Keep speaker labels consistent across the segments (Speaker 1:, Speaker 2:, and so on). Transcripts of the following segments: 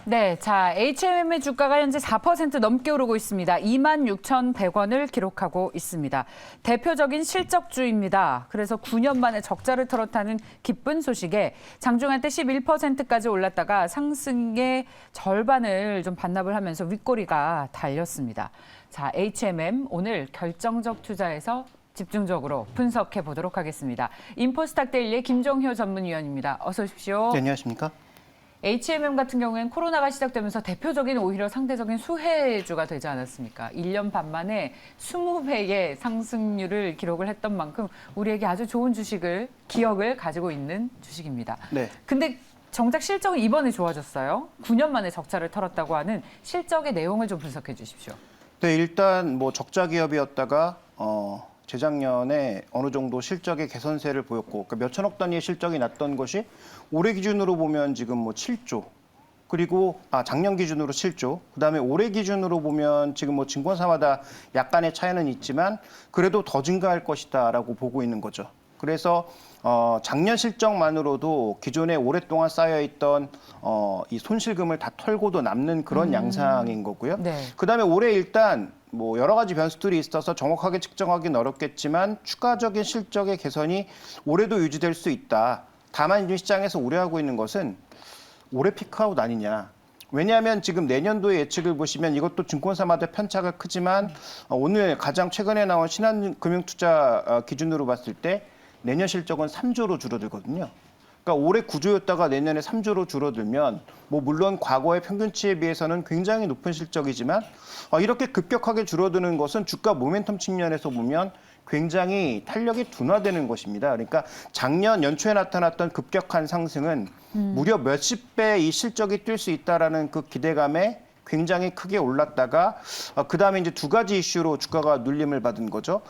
Speaker 1: 네, 자, HMM의 주가가 현재 4% 넘게 오르고 있습니다. 26,100원을 기록하고 있습니다. 대표적인 실적주입니다. 그래서 9년 만에 적자를 털었다는 기쁜 소식에 장중한 때 11%까지 올랐다가 상승의 절반을 좀 반납을 하면서 윗꼬리가 달렸습니다. 자, HMM 오늘 결정적 투자에서 집중적으로 분석해 보도록 하겠습니다. 인포스탁데일리의 김종효 전문위원입니다. 어서 오십시오.
Speaker 2: 네, 안녕하십니까?
Speaker 1: HMM 같은 경우에는 코로나가 시작되면서 대표적인 오히려 상대적인 수혜주가 되지 않았습니까? 1년 반 만에 20배의 상승률을 기록을 했던 만큼 우리에게 아주 좋은 기억을 가지고 있는 주식입니다.
Speaker 2: 네.
Speaker 1: 근데 정작 실적은 이번에 좋아졌어요. 9년 만에 적자를 털었다고 하는 실적의 내용을 좀 분석해 주십시오.
Speaker 2: 네, 일단 뭐 적자 기업이었다가 재작년에 어느 정도 실적의 개선세를 보였고 그러니까 몇 천억 단위의 실적이 났던 것이 올해 기준으로 보면 지금 뭐 7조 그리고 작년 기준으로 7조 그다음에 올해 기준으로 보면 지금 뭐 증권사마다 약간의 차이는 있지만 그래도 더 증가할 것이다라고 보고 있는 거죠. 그래서 작년 실적만으로도 기존에 오랫동안 쌓여있던 이 손실금을 다 털고도 남는 그런 양상인 거고요.
Speaker 1: 네.
Speaker 2: 그다음에 올해 일단 뭐 여러 가지 변수들이 있어서 정확하게 측정하기는 어렵겠지만 추가적인 실적의 개선이 올해도 유지될 수 있다. 다만 이제 시장에서 우려하고 있는 것은 올해 피크아웃 아니냐. 왜냐하면 지금 내년도의 예측을 보시면 이것도 증권사마다 편차가 크지만 오늘 가장 최근에 나온 신한금융투자 기준으로 봤을 때 내년 실적은 3조로 줄어들거든요. 그러니까 올해 9조였다가 내년에 3조로 줄어들면 뭐 물론 과거의 평균치에 비해서는 굉장히 높은 실적이지만 이렇게 급격하게 줄어드는 것은 주가 모멘텀 측면에서 보면 굉장히 탄력이 둔화되는 것입니다. 그러니까 작년 연초에 나타났던 급격한 상승은 무려 몇십 배 이 실적이 뛸 수 있다라는 그 기대감에 굉장히 크게 올랐다가 그다음에 이제 두 가지 이슈로 주가가 눌림을 받은 거죠.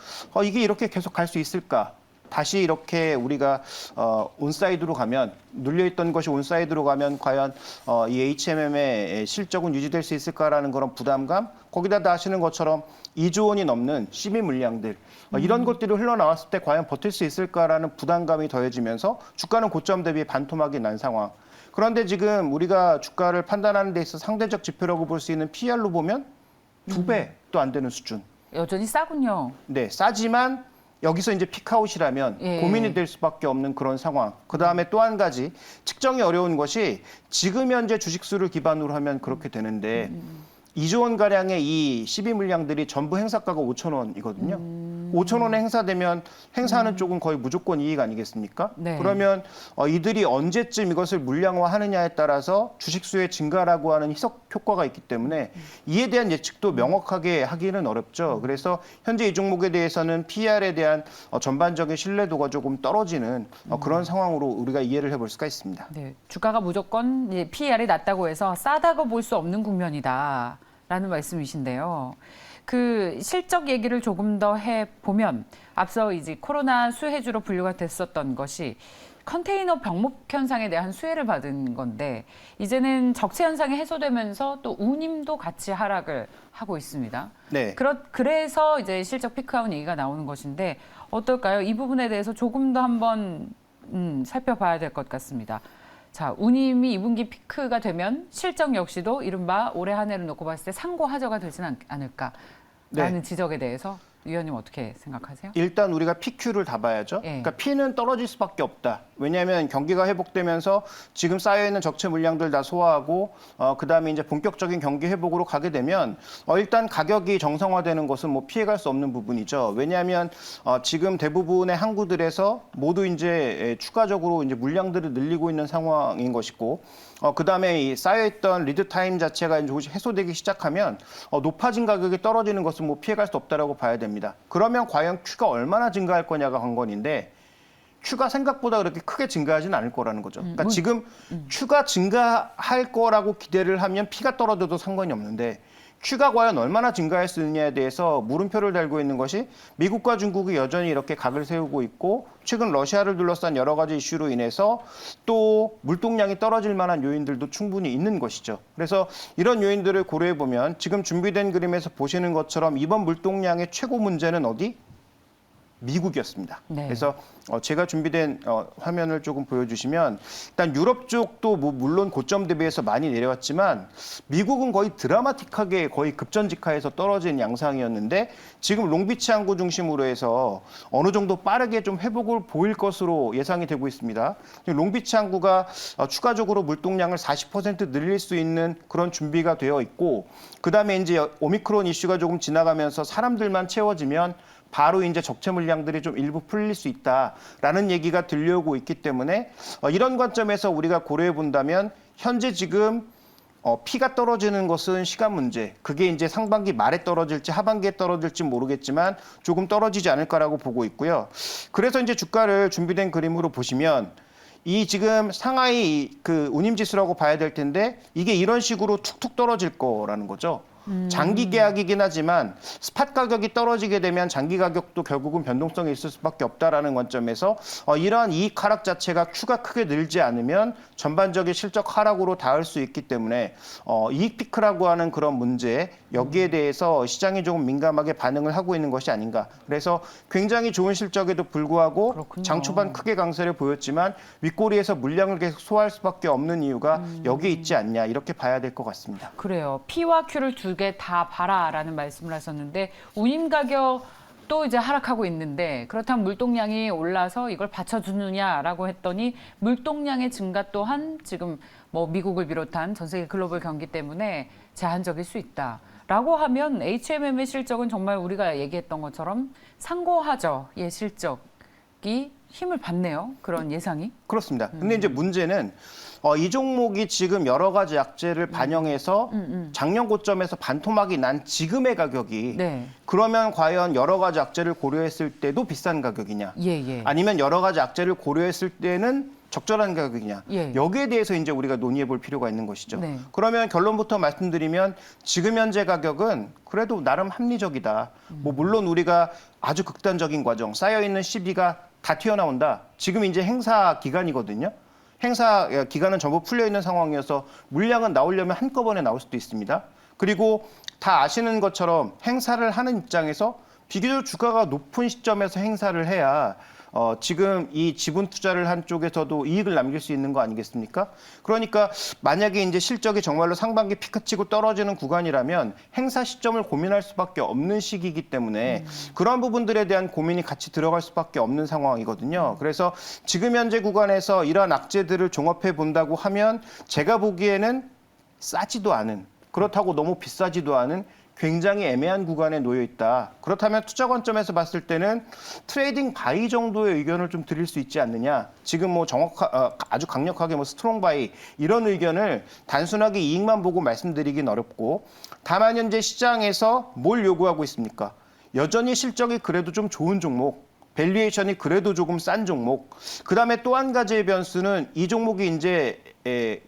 Speaker 2: 이게 이렇게 계속 갈 수 있을까? 다시 이렇게 우리가 온사이드로 가면 눌려있던 것이 온사이드로 가면 과연 이 HMM의 실적은 유지될 수 있을까라는 그런 부담감 거기다 아시는 것처럼 2조 원이 넘는 시비 물량들 이런 것들이 흘러나왔을 때 과연 버틸 수 있을까라는 부담감이 더해지면서 주가는 고점 대비 반토막이 난 상황. 그런데 지금 우리가 주가를 판단하는 데 있어서 상대적 지표라고 볼 수 있는 PR로 보면 2배도 안 되는 수준.
Speaker 1: 여전히 싸군요.
Speaker 2: 네, 싸지만 여기서 이제 피크아웃이라면 고민이 될 수밖에 없는 그런 상황. 그다음에 또 한 가지 측정이 어려운 것이 지금 현재 주식수를 기반으로 하면 그렇게 되는데 2조 원가량의 이 시비 물량들이 전부 행사가가 5천 원이거든요. 5천 원에 행사되면 행사하는 쪽은 거의 무조건 이익 아니겠습니까?
Speaker 1: 네.
Speaker 2: 그러면 이들이 언제쯤 이것을 물량화하느냐에 따라서 주식수의 증가라고 하는 희석 효과가 있기 때문에 이에 대한 예측도 명확하게 하기는 어렵죠. 그래서 현재 이 종목에 대해서는 PR에 대한 전반적인 신뢰도가 조금 떨어지는 그런 상황으로 우리가 이해를 해볼 수가 있습니다.
Speaker 1: 네, 주가가 무조건 이제 PER이 낮다고 해서 싸다고 볼 수 없는 국면이다라는 말씀이신데요. 그 실적 얘기를 조금 더 해보면 앞서 이제 코로나 수혜주로 분류가 됐었던 것이 컨테이너 병목 현상에 대한 수혜를 받은 건데 이제는 적체 현상이 해소되면서 또 운임도 같이 하락을 하고 있습니다.
Speaker 2: 네.
Speaker 1: 그래서 이제 실적 피크아웃 얘기가 나오는 것인데 어떨까요? 이 부분에 대해서 조금 더 한번 살펴봐야 될 것 같습니다. 자, 운임이 2분기 피크가 되면 실적 역시도 이른바 올해 한 해를 놓고 봤을 때 상고하저가 되지는 않을까라는 지적에 대해서 위원님 어떻게 생각하세요?
Speaker 2: 일단 우리가 PQ를 다 봐야죠.
Speaker 1: 예.
Speaker 2: 그러니까 P는 떨어질 수밖에 없다. 왜냐하면 경기가 회복되면서 지금 쌓여있는 적체 물량들 다 소화하고 그다음에 이제 본격적인 경기 회복으로 가게 되면 일단 가격이 정상화되는 것은 뭐 피해갈 수 없는 부분이죠. 왜냐하면 지금 대부분의 항구들에서 모두 이제 추가적으로 이제 물량들을 늘리고 있는 상황인 것이고 그다음에 이 쌓여있던 리드 타임 자체가 이제 해소되기 시작하면 높아진 가격이 떨어지는 것은 뭐 피해갈 수 없다라고 봐야 됩니다. 그러면 과연 Q가 얼마나 증가할 거냐가 관건인데 Q가 생각보다 그렇게 크게 증가하지는 않을 거라는 거죠. 그러니까 지금 Q가 증가할 거라고 기대를 하면 P가 떨어져도 상관이 없는데 Q가 과연 얼마나 증가할 수 있느냐에 대해서 물음표를 달고 있는 것이 미국과 중국이 여전히 이렇게 각을 세우고 있고 최근 러시아를 둘러싼 여러 가지 이슈로 인해서 또 물동량이 떨어질 만한 요인들도 충분히 있는 것이죠. 그래서 이런 요인들을 고려해 보면 지금 준비된 그림에서 보시는 것처럼 이번 물동량의 최고 문제는 어디? 미국이었습니다.
Speaker 1: 네.
Speaker 2: 그래서 제가 준비된 화면을 조금 보여주시면 일단 유럽 쪽도 뭐 물론 고점 대비해서 많이 내려왔지만 미국은 거의 드라마틱하게 거의 급전직하에서 떨어진 양상이었는데 지금 롱비치 항구 중심으로 해서 어느 정도 빠르게 좀 회복을 보일 것으로 예상이 되고 있습니다. 롱비치 항구가 추가적으로 물동량을 40% 늘릴 수 있는 그런 준비가 되어 있고 그다음에 이제 오미크론 이슈가 조금 지나가면서 사람들만 채워지면 바로 이제 적체 물량들이 좀 일부 풀릴 수 있다라는 얘기가 들려오고 있기 때문에 이런 관점에서 우리가 고려해 본다면 현재 지금 피가 떨어지는 것은 시간 문제. 그게 이제 상반기 말에 떨어질지 하반기에 떨어질지 모르겠지만 조금 떨어지지 않을까라고 보고 있고요. 그래서 이제 주가를 준비된 그림으로 보시면 이 지금 상하이 그 운임지수라고 봐야 될 텐데 이게 이런 식으로 툭툭 떨어질 거라는 거죠. 장기 계약이긴 하지만 스팟 가격이 떨어지게 되면 장기 가격도 결국은 변동성이 있을 수밖에 없다라는 관점에서 이러한 이익 하락 자체가 Q가 크게 늘지 않으면 전반적인 실적 하락으로 닿을 수 있기 때문에 이익 피크라고 하는 그런 문제 여기에 대해서 시장이 조금 민감하게 반응을 하고 있는 것이 아닌가. 그래서 굉장히 좋은 실적에도 불구하고
Speaker 1: 그렇군요.
Speaker 2: 장 초반 크게 강세를 보였지만 윗꼬리에서 물량을 계속 소화할 수밖에 없는 이유가 여기에 있지 않냐 이렇게 봐야 될 것 같습니다.
Speaker 1: 그래요. P와 Q를 두 개 다 봐라라는 말씀을 하셨는데 운임 가격도 이제 하락하고 있는데 그렇다면 물동량이 올라서 이걸 받쳐주느냐라고 했더니 물동량의 증가 또한 지금 뭐 미국을 비롯한 전 세계 글로벌 경기 때문에 제한적일 수 있다라고 하면 HMM의 실적은 정말 우리가 얘기했던 것처럼 상고하저의 실적이 힘을 받네요. 그런 예상이.
Speaker 2: 그렇습니다. 근데 이제 문제는 이 종목이 지금 여러 가지 약재를 반영해서 작년 고점에서 반토막이 난 지금의 가격이
Speaker 1: 네.
Speaker 2: 그러면 과연 여러 가지 약재를 고려했을 때도 비싼 가격이냐?
Speaker 1: 예.
Speaker 2: 아니면 여러 가지 약재를 고려했을 때는 적절한 가격이냐?
Speaker 1: 예.
Speaker 2: 여기에 대해서 이제 우리가 논의해 볼 필요가 있는 것이죠.
Speaker 1: 네.
Speaker 2: 그러면 결론부터 말씀드리면 지금 현재 가격은 그래도 나름 합리적이다. 뭐 물론 우리가 아주 극단적인 과정, 쌓여 있는 시비가 다 튀어나온다. 지금 이제 행사 기간이거든요. 행사 기간은 전부 풀려 있는 상황이어서 물량은 나오려면 한꺼번에 나올 수도 있습니다. 그리고 다 아시는 것처럼 행사를 하는 입장에서 비교적 주가가 높은 시점에서 행사를 해야 지금 이 지분 투자를 한 쪽에서도 이익을 남길 수 있는 거 아니겠습니까? 그러니까 만약에 이제 실적이 정말로 상반기 피크치고 떨어지는 구간이라면 행사 시점을 고민할 수밖에 없는 시기이기 때문에 그런 부분들에 대한 고민이 같이 들어갈 수밖에 없는 상황이거든요. 그래서 지금 현재 구간에서 이러한 악재들을 종합해 본다고 하면 제가 보기에는 싸지도 않은 그렇다고 너무 비싸지도 않은 굉장히 애매한 구간에 놓여 있다. 그렇다면 투자 관점에서 봤을 때는 트레이딩 바이 정도의 의견을 좀 드릴 수 있지 않느냐. 지금 뭐 아주 강력하게 뭐 스트롱 바이 이런 의견을 단순하게 이익만 보고 말씀드리긴 어렵고 다만 현재 시장에서 뭘 요구하고 있습니까? 여전히 실적이 그래도 좀 좋은 종목. 밸류에이션이 그래도 조금 싼 종목. 그다음에 또 한 가지의 변수는 이 종목이 이제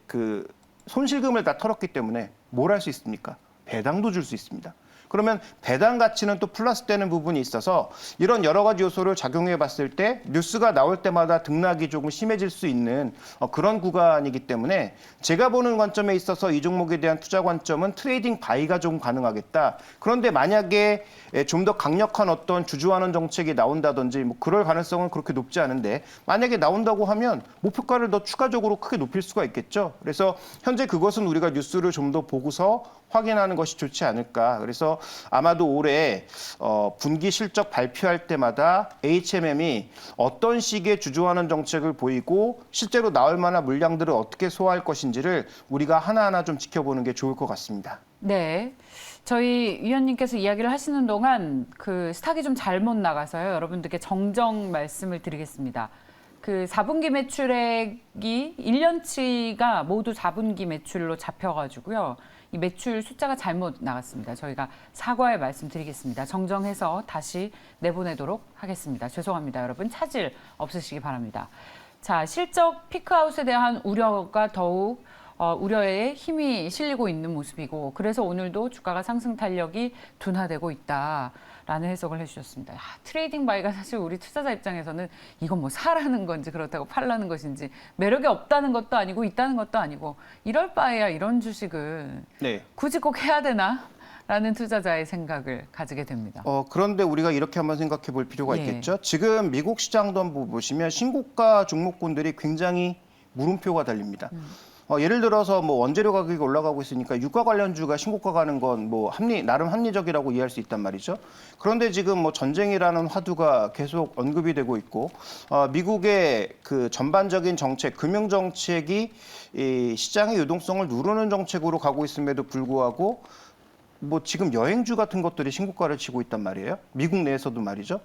Speaker 2: 그 손실금을 다 털었기 때문에 뭘 할 수 있습니까? 배당도 줄 수 있습니다. 그러면 배당 가치는 또 플러스 되는 부분이 있어서 이런 여러 가지 요소를 작용해 봤을 때 뉴스가 나올 때마다 등락이 조금 심해질 수 있는 그런 구간이기 때문에 제가 보는 관점에 있어서 이 종목에 대한 투자 관점은 트레이딩 바이가 좀 가능하겠다. 그런데 만약에 좀 더 강력한 어떤 주주환원 정책이 나온다든지 뭐 그럴 가능성은 그렇게 높지 않은데 만약에 나온다고 하면 목표가를 더 추가적으로 크게 높일 수가 있겠죠. 그래서 현재 그것은 우리가 뉴스를 좀 더 보고서 확인하는 것이 좋지 않을까. 그래서 아마도 올해 분기 실적 발표할 때마다 HMM이 어떤 식의 주주환원 정책을 보이고 실제로 나올 만한 물량들을 어떻게 소화할 것인지를 우리가 하나하나 좀 지켜보는 게 좋을 것 같습니다.
Speaker 1: 네. 저희 위원님께서 이야기를 하시는 동안 그 스탁이 좀 잘못 나가서요. 여러분들께 정정 말씀을 드리겠습니다. 그 4분기 매출액이 1년치가 모두 4분기 매출로 잡혀가지고요. 이 매출 숫자가 잘못 나갔습니다. 저희가 사과의 말씀 드리겠습니다. 정정해서 다시 내보내도록 하겠습니다. 죄송합니다. 여러분 차질 없으시기 바랍니다. 자, 실적 피크아웃에 대한 우려가 더욱 우려에 힘이 실리고 있는 모습이고 그래서 오늘도 주가가 상승 탄력이 둔화되고 있다라는 해석을 해주셨습니다. 트레이딩 바이가 사실 우리 투자자 입장에서는 이건 뭐 사라는 건지 그렇다고 팔라는 것인지 매력이 없다는 것도 아니고 있다는 것도 아니고 이럴 바에야 이런 주식을
Speaker 2: 네.
Speaker 1: 굳이 꼭 해야 되나? 라는 투자자의 생각을 가지게 됩니다.
Speaker 2: 그런데 우리가 이렇게 한번 생각해 볼 필요가
Speaker 1: 예.
Speaker 2: 있겠죠. 지금 미국 시장도 한번 보시면 신고가 종목군들이 굉장히 물음표가 달립니다. 예를 들어서 뭐 원재료 가격이 올라가고 있으니까 유가 관련주가 신고가 가는 건 뭐 나름 합리적이라고 이해할 수 있단 말이죠. 그런데 지금 뭐 전쟁이라는 화두가 계속 언급이 되고 있고 미국의 그 전반적인 정책, 금융 정책이 이 시장의 유동성을 누르는 정책으로 가고 있음에도 불구하고 뭐 지금 여행주 같은 것들이 신고가를 치고 있단 말이에요. 미국 내에서도 말이죠.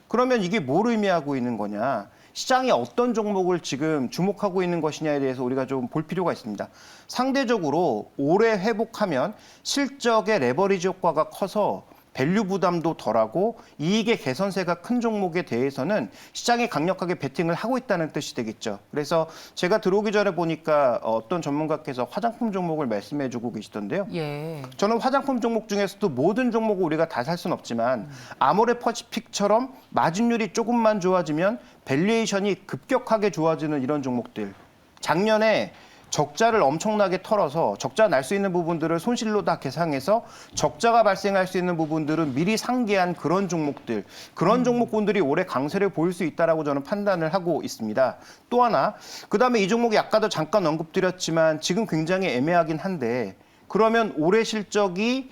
Speaker 2: 그러면 이게 뭘 의미하고 있는 거냐? 시장이 어떤 종목을 지금 주목하고 있는 것이냐에 대해서 우리가 좀 볼 필요가 있습니다. 상대적으로 오래 회복하면 실적의 레버리지 효과가 커서 밸류 부담도 덜하고 이익의 개선세가 큰 종목에 대해서는 시장이 강력하게 베팅을 하고 있다는 뜻이 되겠죠. 그래서 제가 들어오기 전에 보니까 어떤 전문가께서 화장품 종목을 말씀해주고 계시던데요.
Speaker 1: 예.
Speaker 2: 저는 화장품 종목 중에서도 모든 종목을 우리가 다 살 수는 없지만 아모레 퍼시픽처럼 마진율이 조금만 좋아지면 밸류에이션이 급격하게 좋아지는 이런 종목들. 작년에 적자를 엄청나게 털어서 적자 날 수 있는 부분들을 손실로 다 계상해서 적자가 발생할 수 있는 부분들은 미리 상기한 그런 종목들, 그런 종목군들이 올해 강세를 보일 수 있다라고 저는 판단을 하고 있습니다. 또 하나, 그다음에 이 종목이 아까도 잠깐 언급드렸지만 지금 굉장히 애매하긴 한데 그러면 올해 실적이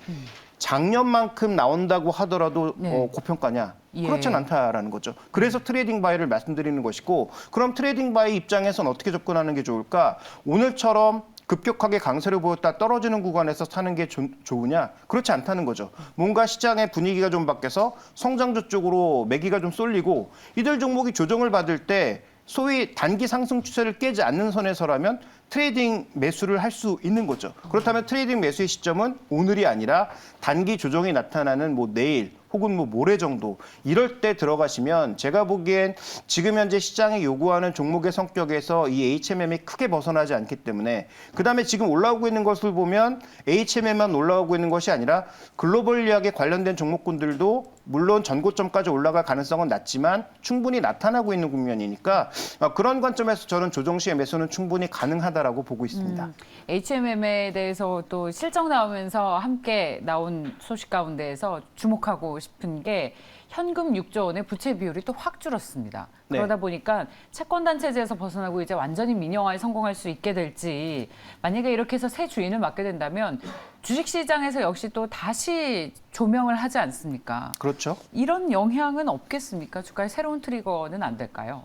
Speaker 2: 작년만큼 나온다고 하더라도
Speaker 1: 네.
Speaker 2: 고평가냐?
Speaker 1: 예.
Speaker 2: 그렇진 않다라는 거죠. 그래서 트레이딩 바이를 말씀드리는 것이고 그럼 트레이딩 바이 입장에서는 어떻게 접근하는 게 좋을까? 오늘처럼 급격하게 강세를 보였다 떨어지는 구간에서 사는 게 좋으냐? 그렇지 않다는 거죠. 뭔가 시장의 분위기가 좀 바뀌어서 성장주 쪽으로 매기가 좀 쏠리고 이들 종목이 조정을 받을 때 소위 단기 상승 추세를 깨지 않는 선에서라면 트레이딩 매수를 할 수 있는 거죠. 그렇다면 트레이딩 매수의 시점은 오늘이 아니라 단기 조정이 나타나는 뭐 내일 혹은 뭐 모레 정도 이럴 때 들어가시면 제가 보기엔 지금 현재 시장이 요구하는 종목의 성격에서 이 HMM이 크게 벗어나지 않기 때문에 그다음에 지금 올라오고 있는 것을 보면 HMM만 올라오고 있는 것이 아니라 글로벌 리학에 관련된 종목군들도 물론 전고점까지 올라갈 가능성은 낮지만 충분히 나타나고 있는 국면이니까 그런 관점에서 저는 조정 시에 매수는 충분히 가능하다라고 보고 있습니다.
Speaker 1: HMM에 대해서 또 실적 나오면서 함께 나온 소식 가운데에서 주목하고 싶은 게 현금 6조 원의 부채 비율이 또 확 줄었습니다.
Speaker 2: 네.
Speaker 1: 그러다 보니까 채권단 체제에서 벗어나고 이제 완전히 민영화에 성공할 수 있게 될지 만약에 이렇게 해서 새 주인을 맡게 된다면 주식시장에서 역시 또 다시 조명을 하지 않습니까?
Speaker 2: 그렇죠.
Speaker 1: 이런 영향은 없겠습니까? 주가의 새로운 트리거는 안 될까요?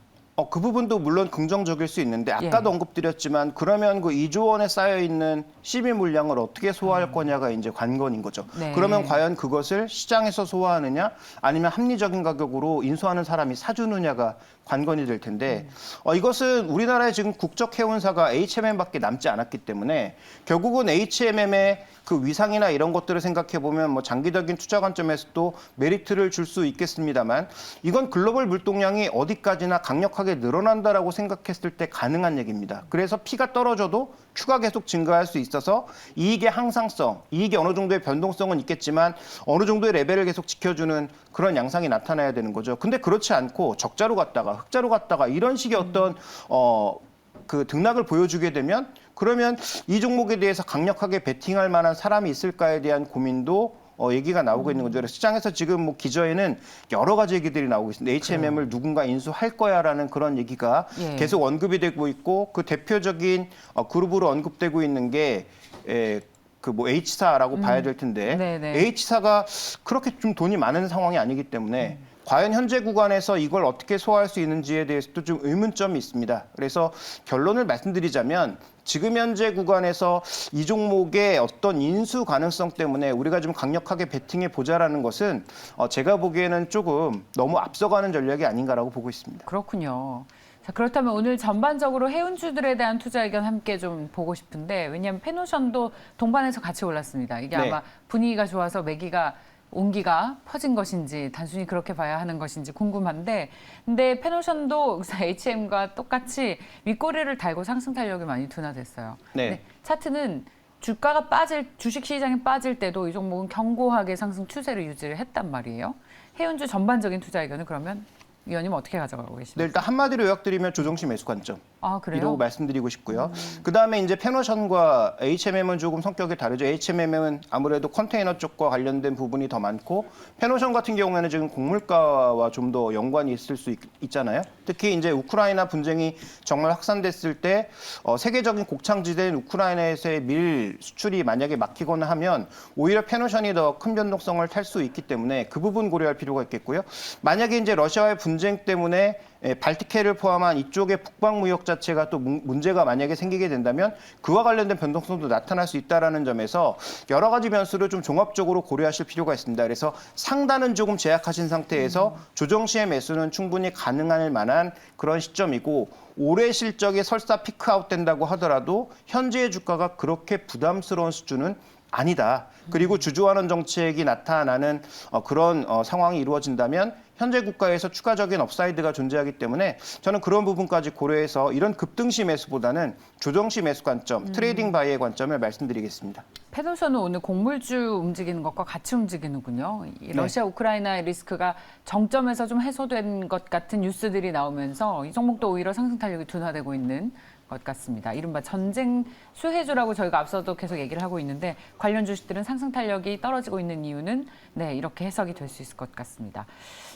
Speaker 2: 그 부분도 물론 긍정적일 수 있는데 아까도
Speaker 1: 예.
Speaker 2: 언급드렸지만 그러면 그 2조 원에 쌓여 있는 시비 물량을 어떻게 소화할 거냐가 이제 관건인 거죠.
Speaker 1: 네.
Speaker 2: 그러면 과연 그것을 시장에서 소화하느냐 아니면 합리적인 가격으로 인수하는 사람이 사주느냐가 관건이 될 텐데 이것은 우리나라에 지금 국적 해운사가 HMM밖에 남지 않았기 때문에 결국은 HMM의 그 위상이나 이런 것들을 생각해 보면 뭐 장기적인 투자 관점에서도 메리트를 줄 수 있겠습니다만 이건 글로벌 물동량이 어디까지나 강력하게 늘어난다라고 생각했을 때 가능한 얘기입니다. 그래서 피가 떨어져도 Q가 계속 증가할 수 있어서 이익의 항상성, 이익의 어느 정도의 변동성은 있겠지만 어느 정도의 레벨을 계속 지켜주는 그런 양상이 나타나야 되는 거죠. 근데 그렇지 않고 적자로 갔다가 흑자로 갔다가 이런 식의 어떤 그 등락을 보여주게 되면 그러면 이 종목에 대해서 강력하게 베팅할 만한 사람이 있을까에 대한 고민도 얘기가 나오고 있는 거죠. 그래서 시장에서 지금 뭐 기저에는 여러 가지 얘기들이 나오고 있습니다. HMM을 누군가 인수할 거야라는 그런 얘기가
Speaker 1: 예.
Speaker 2: 계속 언급이 되고 있고 그 대표적인 그룹으로 언급되고 있는 게 그 뭐 H사라고 봐야 될 텐데
Speaker 1: 네네.
Speaker 2: H사가 그렇게 좀 돈이 많은 상황이 아니기 때문에 과연 현재 구간에서 이걸 어떻게 소화할 수 있는지에 대해서도 좀 의문점이 있습니다. 그래서 결론을 말씀드리자면 지금 현재 구간에서 이 종목의 어떤 인수 가능성 때문에 우리가 좀 강력하게 베팅해 보자라는 것은 제가 보기에는 조금 너무 앞서가는 전략이 아닌가라고 보고 있습니다.
Speaker 1: 그렇군요. 자, 그렇다면 오늘 전반적으로 해운주들에 대한 투자 의견 함께 좀 보고 싶은데 왜냐하면 페노션도 동반해서 같이 올랐습니다. 이게
Speaker 2: 네.
Speaker 1: 아마 분위기가 좋아서 매기가 온기가 퍼진 것인지 단순히 그렇게 봐야 하는 것인지 궁금한데 근데 페노션도 HM과 똑같이 윗꼬리를 달고 상승 탄력이 많이 둔화됐어요.
Speaker 2: 네.
Speaker 1: 근데 차트는 주가가 주식 시장이 빠질 때도 이 종목은 견고하게 상승 추세를 유지를 했단 말이에요. 해운주 전반적인 투자 의견은 그러면 위원님 어떻게 가져가고
Speaker 2: 네,
Speaker 1: 계십니까?
Speaker 2: 일단 한마디로 요약드리면 조정시 매수 관점.
Speaker 1: 아, 그래요?
Speaker 2: 이라고 말씀드리고 싶고요. 그다음에 이제 페노션과 HMM은 조금 성격이 다르죠. HMM은 아무래도 컨테이너 쪽과 관련된 부분이 더 많고 페노션 같은 경우에는 지금 곡물가와 좀 더 연관이 있을 수 있잖아요. 특히 이제 우크라이나 분쟁이 정말 확산됐을 때 세계적인 곡창지대인 우크라이나에서의 밀 수출이 만약에 막히거나 하면 오히려 페노션이 더 큰 변동성을 탈 수 있기 때문에 그 부분 고려할 필요가 있겠고요. 만약에 이제 러시아와의 분쟁 때문에 발티케를 포함한 이쪽의 북방 무역 자체가 또 문제가 만약에 생기게 된다면 그와 관련된 변동성도 나타날 수 있다는 점에서 여러 가지 변수를 좀 종합적으로 고려하실 필요가 있습니다. 그래서 상단은 조금 제약하신 상태에서 조정 시의 매수는 충분히 가능할 만한 그런 시점이고 올해 실적이 설사 피크아웃 된다고 하더라도 현재의 주가가 그렇게 부담스러운 수준은 아니다. 그리고 주주환원 정책이 나타나는 그런 상황이 이루어진다면 현재 국가에서 추가적인 업사이드가 존재하기 때문에 저는 그런 부분까지 고려해서 이런 급등시 매수보다는 조정시 매수 관점, 트레이딩 바이의 관점을 말씀드리겠습니다.
Speaker 1: 페노션은 오늘 곡물주 움직이는 것과 같이 움직이는군요. 이 러시아 우크라이나 리스크가 정점에서 좀 해소된 것 같은 뉴스들이 나오면서 이 종목도 오히려 상승 탄력이 둔화되고 있는 것 같습니다. 이른바 전쟁 수혜주라고 저희가 앞서도 계속 얘기를 하고 있는데 관련 주식들은 상승 탄력이 떨어지고 있는 이유는 네, 이렇게 해석이 될 수 있을 것 같습니다.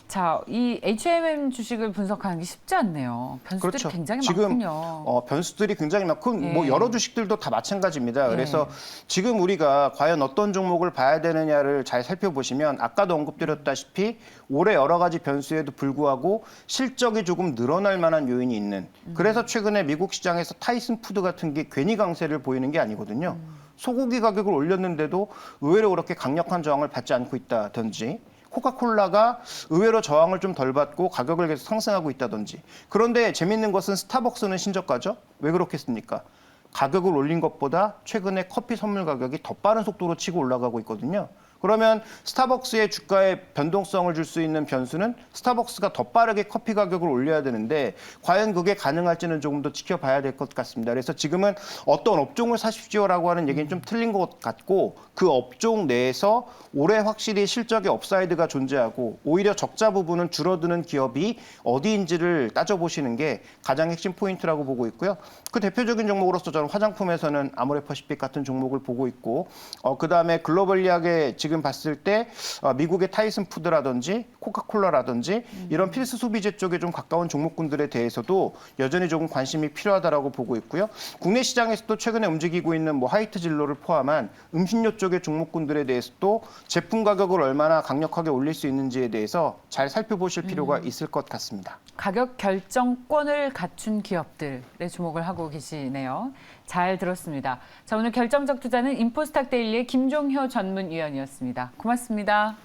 Speaker 1: 자, 이 HMM 주식을 분석하는 게 쉽지 않네요. 변수들이
Speaker 2: 그렇죠.
Speaker 1: 굉장히
Speaker 2: 지금
Speaker 1: 많군요.
Speaker 2: 변수들이 굉장히 많고
Speaker 1: 예.
Speaker 2: 뭐 여러 주식들도 다 마찬가지입니다.
Speaker 1: 예.
Speaker 2: 그래서 지금 우리가 과연 어떤 종목을 봐야 되느냐를 잘 살펴보시면 아까도 언급드렸다시피 올해 여러 가지 변수에도 불구하고 실적이 조금 늘어날 만한 요인이 있는 그래서 최근에 미국 시장에서 타이슨 푸드 같은 게 괜히 강세를 보이는 게 아니거든요. 소고기 가격을 올렸는데도 의외로 그렇게 강력한 저항을 받지 않고 있다든지 코카콜라가 의외로 저항을 좀 덜 받고 가격을 계속 상승하고 있다든지. 그런데 재밌는 것은 스타벅스는 신저가죠? 왜 그렇겠습니까? 가격을 올린 것보다 최근에 커피 선물 가격이 더 빠른 속도로 치고 올라가고 있거든요. 그러면 스타벅스의 주가에 변동성을 줄 수 있는 변수는 스타벅스가 더 빠르게 커피 가격을 올려야 되는데 과연 그게 가능할지는 조금 더 지켜봐야 될 것 같습니다. 그래서 지금은 어떤 업종을 사십시오라고 하는 얘기는 좀 틀린 것 같고 그 업종 내에서 올해 확실히 실적의 업사이드가 존재하고 오히려 적자 부분은 줄어드는 기업이 어디인지를 따져보시는 게 가장 핵심 포인트라고 보고 있고요. 그 대표적인 종목으로서 저는 화장품에서는 아모레퍼시픽 같은 종목을 보고 있고 그다음에 글로벌리하게 지금 봤을 때 미국의 타이슨 푸드라든지 코카콜라라든지 이런 필수 소비재 쪽에 좀 가까운 종목군들에 대해서도 여전히 조금 관심이 필요하다라고 보고 있고요. 국내 시장에서도 최근에 움직이고 있는 뭐 하이트 진로를 포함한 음식료 쪽의 종목군들에 대해서도 제품 가격을 얼마나 강력하게 올릴 수 있는지에 대해서 잘 살펴보실 필요가 있을 것 같습니다.
Speaker 1: 가격 결정권을 갖춘 기업들에 주목을 하고 계시네요. 잘 들었습니다. 자, 오늘 결정적 투자는 인포스탁 데일리의 김종효 전문위원이었습니다. 고맙습니다.